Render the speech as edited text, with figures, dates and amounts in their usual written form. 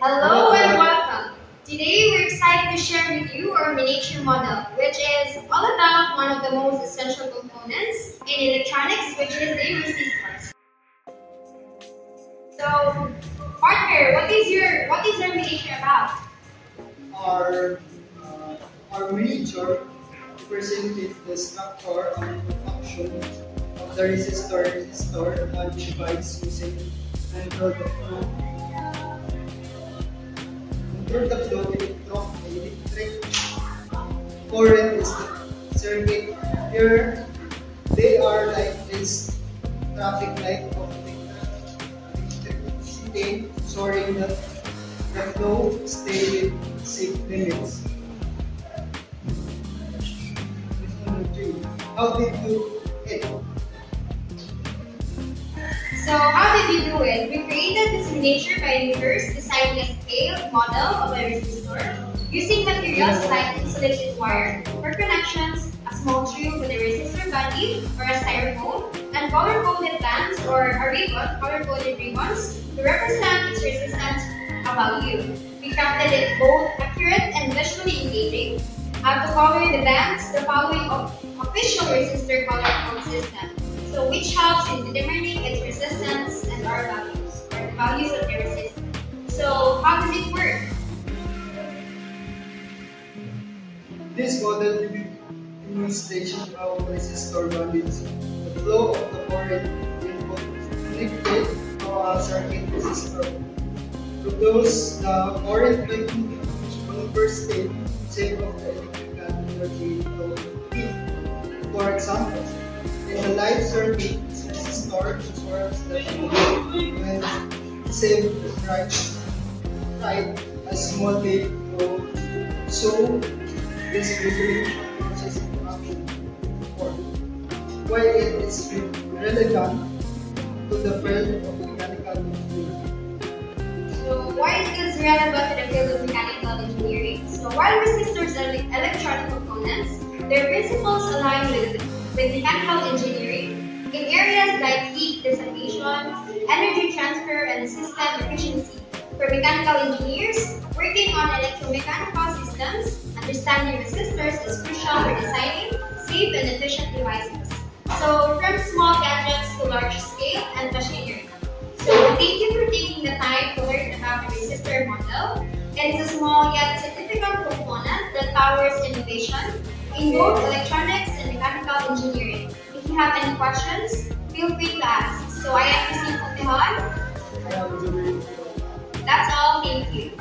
Hello and welcome. Today we're excited to share with you our miniature model, which is all about one of the most essential components in electronics, which is the resistors. So, partner, what is your miniature about? Our, our miniature represented the structure and function of the resistor on device using control the flow. Control the flow electric current is the circuit. Here they are like this traffic light of electricity, ensuring that the flow stay with safe limits. How did you it? So how did you do it? We created this miniature by first designing a scaled model of a resistor using materials like insulated wire for connections, a small tube with a resistor body or a styrofoam, and color-coded bands or a ribbon, color-coded ribbons to represent its resistance a value. We crafted it both accurate and visually engaging. To color the bands, the following official resistor color code system. So which helps in determining its resistance and R values, or the values of the resistance. So how does it work? This model demonstration of resistor values. The flow of the current input connected to a circuit resistor produce the current by converse state shape of the electrical energy flow heat. For example, in the light circuit, resistor ensures that the when save right a small wave flow, so this usually causes interaction for why it is relevant to the field of mechanical engineering. So why is this relevant to the field of mechanical engineering? So while resistors are electronic components, their principles align with mechanical engineering in areas like heat dissipation, energy transfer, and system efficiency. For mechanical engineers working on electromechanical systems, understanding resistors is crucial for designing safe and efficient devices. So from small gadgets to large scale and machinery. So thank you for taking the time to learn about the resistor model. It is a small yet significant component that powers innovation in both electronics and mechanical engineering. If you have any questions, feel free to ask. So I am Christine Pontejon. That's all. Thank you.